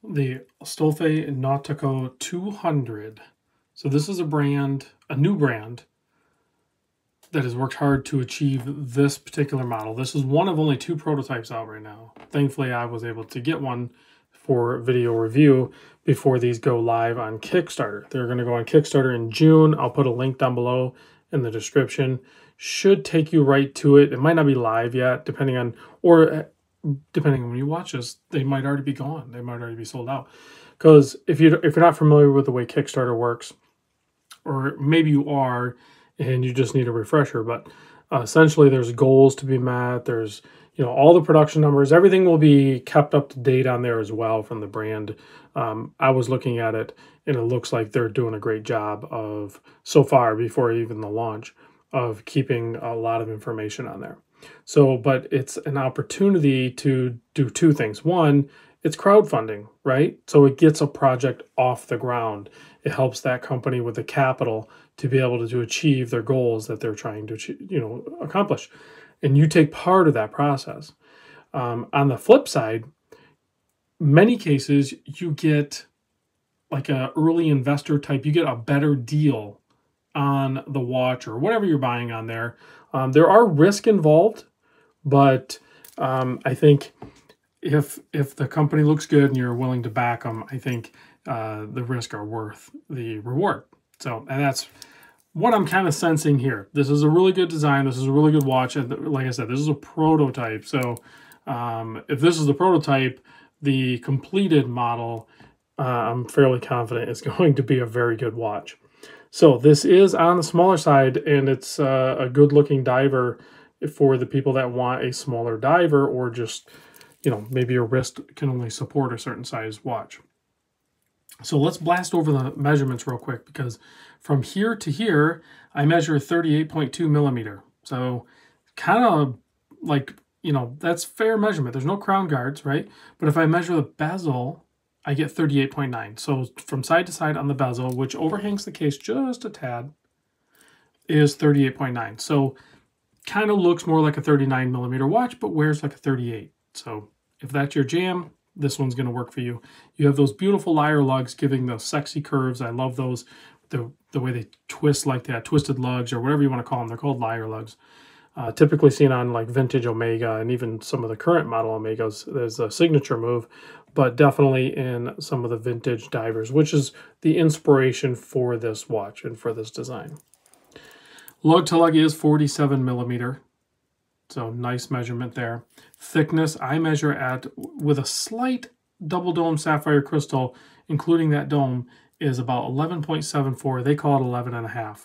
the Astolfi Nautico 200. So this is a brand, a new brand, that has worked hard to achieve this particular model. This is one of only 2 prototypes out right now. Thankfully, I was able to get one for video review before these go live on Kickstarter. They're going to go on Kickstarter in June. I'll put a link down below in the description. Should take you right to it. It might not be live yet, depending on when you watch this, they might already be gone. They might already be sold out. Because if you're not familiar with the way Kickstarter works, or maybe you are and you just need a refresher, but essentially there's goals to be met. There's, all the production numbers, everything will be kept up to date on there as well from the brand. I was looking at it and it looks like they're doing a great job of, so far before even the launch, of keeping a lot of information on there. So, but it's an opportunity to do 2 things. One, it's crowdfunding, right? So it gets a project off the ground. It helps that company with the capital to be able to achieve their goals that they're trying to, accomplish. And you take part of that process. On the flip side, many cases you get like an early investor type, you get a better deal on the watch or whatever you're buying on there. There are risk involved, but I think if the company looks good and you're willing to back them, I think the risk are worth the reward. So, and that's what I'm kind of sensing here. This is a really good design. This is a really good watch. And like I said, this is a prototype. So if this is the prototype, the completed model, I'm fairly confident is going to be a very good watch. So this is on the smaller side, and it's a good-looking diver for the people that want a smaller diver, or just, maybe your wrist can only support a certain size watch. So let's blast over the measurements real quick, because from here to here, I measure 38.2 millimeter. So kind of like, that's fair measurement. There's no crown guards, right? But if I measure the bezel, I get 38.9. So from side to side on the bezel, which overhangs the case just a tad, is 38.9. So kind of looks more like a 39 millimeter watch, but wears like a 38. So if that's your jam, this one's going to work for you. You have those beautiful lyre lugs giving those sexy curves. I love those. The way they twist like that, twisted lugs or whatever you want to call them. They're called lyre lugs. Typically seen on like vintage Omega and even some of the current model Omegas. There's a signature move, but definitely in some of the vintage divers, which is the inspiration for this watch and for this design. Lug to lug is 47 millimeter. So nice measurement there. Thickness, I measure with a slight double dome sapphire crystal, including that dome, is about 11.74. They call it 11.5.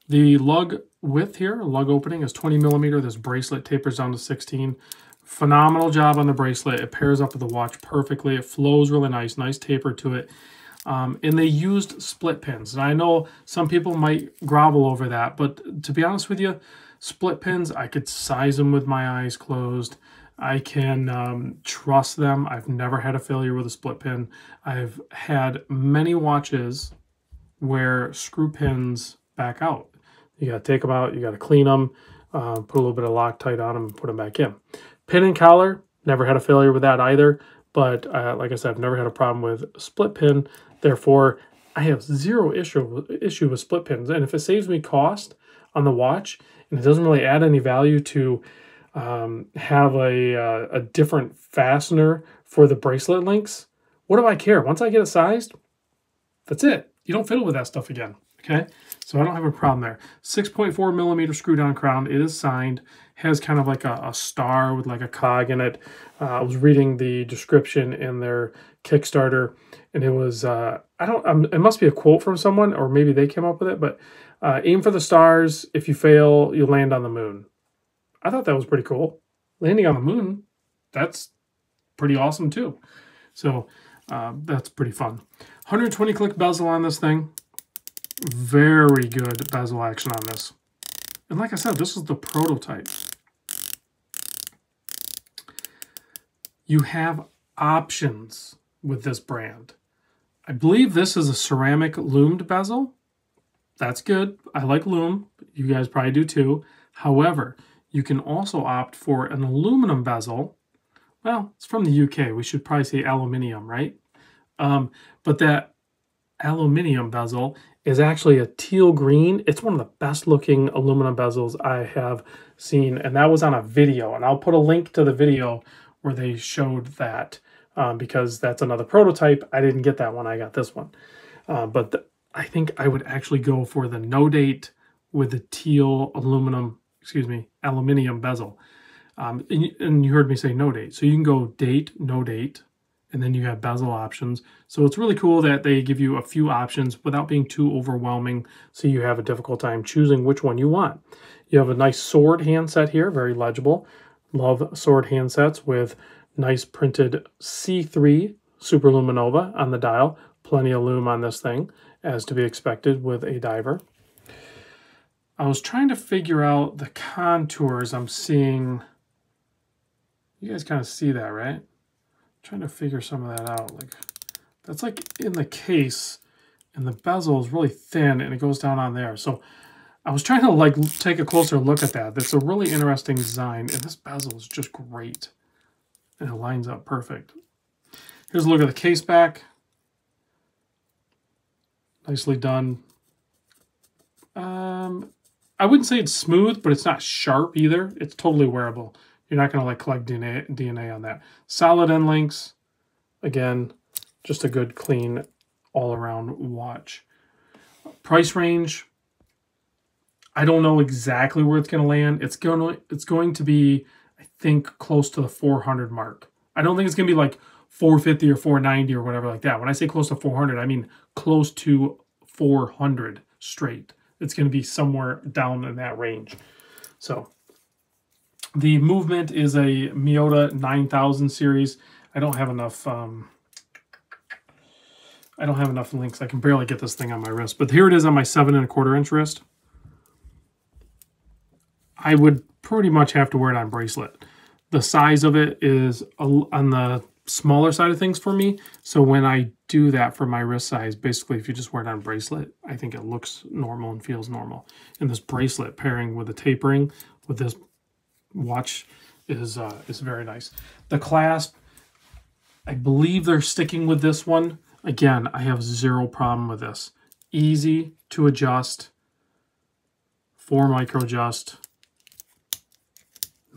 The lug width here, lug opening, is 20 millimeter. This bracelet tapers down to 16. Phenomenal job on the bracelet. It pairs up with the watch perfectly. It flows really nice taper to it. And they used split pins. And I know some people might grovel over that, but to be honest with you, split pins, I could size them with my eyes closed. I can trust them. I've never had a failure with a split pin. I've had many watches where screw pins back out. You got to take them out. You got to clean them, put a little bit of Loctite on them, and put them back in. Pin and collar, never had a failure with that either. But like I said, I've never had a problem with split pin. Therefore, I have zero issue with split pins. And if it saves me cost on the watch, and it doesn't really add any value to have a different fastener for the bracelet links, what do I care? Once I get it sized, that's it. You don't fiddle with that stuff again, okay? So I don't have a problem there. 6.4 millimeter screw down crown. It is signed. Has kind of like a star with like a cog in it. I was reading the description in their Kickstarter, and it was, it must be a quote from someone, or maybe they came up with it, but aim for the stars. If you fail, you'll land on the moon. I thought that was pretty cool. Landing on the moon, that's pretty awesome too. So that's pretty fun. 120 click bezel on this thing. Very good bezel action on this. And like I said, this is the prototype. You have options with this brand. I believe this is a ceramic loomed bezel. That's good. I like loom. You guys probably do too. However, you can also opt for an aluminum bezel well, it's from the UK. We should probably say aluminium, right? But that aluminium bezel is actually a teal green. It's one of the best looking aluminum bezels I have seen, and that was on a video, and I'll put a link to the video where they showed that, because that's another prototype. I didn't get that one, I got this one. But I think I would actually go for the no date with the teal aluminium bezel. And you heard me say no date. So you can go date, no date, and then you have bezel options. So it's really cool that they give you a few options without being too overwhelming, so you have a difficult time choosing which one you want. You have a nice sword handset here, very legible. Love sword handsets with nice printed C3 Superluminova on the dial. Plenty of lume on this thing, as to be expected with a diver. I was trying to figure out the contours I'm seeing. You guys kind of see that, right? Trying to figure some of that out. Like, that's like in the case, and the bezel is really thin, and it goes down on there. So I was trying to like take a closer look at that. That's a really interesting design, and this bezel is just great, and it lines up perfect. Here's a look at the case back. Nicely done. I wouldn't say it's smooth, but it's not sharp either. It's totally wearable. You're not going to like collect DNA on that. Solid end links. Again, just a good, clean, all-around watch. Price range. I don't know exactly where it's going to land. It's going to be, I think, close to the 400 mark. I don't think it's going to be like 450 or 490 or whatever like that. When I say close to 400, I mean close to 400 straight. It's going to be somewhere down in that range. So the movement is a Miyota 9000 series. I don't have enough links. I can barely get this thing on my wrist, but here it is on my 7 1/4 inch wrist. I would pretty much have to wear it on bracelet. The size of it is on the smaller side of things for me. So when I do that for my wrist size, basically if you just wear it on bracelet, I think it looks normal and feels normal. And this bracelet pairing with the tapering with this watch is very nice. The clasp, I believe they're sticking with this one. Again, I have zero problem with this. Easy to adjust, 4 micro adjust,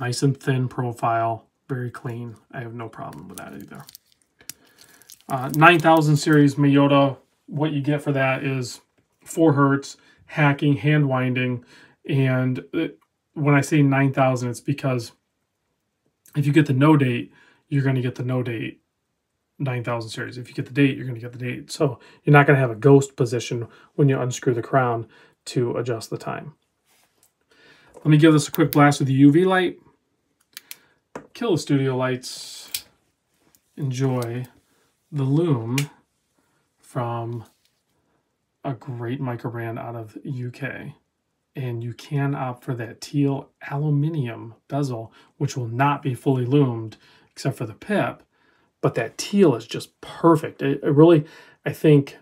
nice and thin profile, very clean. I have no problem with that either. 9000 series Miyota, what you get for that is 4 hertz, hacking, hand winding, and when I say 9000, it's because if you get the no date, you're going to get the no date 9000 series. If you get the date, you're going to get the date. So you're not going to have a ghost position when you unscrew the crown to adjust the time. Let me give this a quick blast with the UV light. Kill the studio lights. Enjoy the lume from a great micro brand out of UK. And you can opt for that teal aluminium bezel, which will not be fully lumed except for the pip. But that teal is just perfect. It really, I think,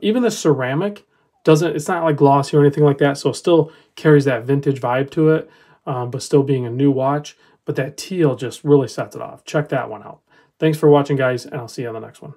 even the ceramic it's not like glossy or anything like that, so it still carries that vintage vibe to it, but still being a new watch. But that teal just really sets it off. Check that one out. Thanks for watching, guys, and I'll see you on the next one.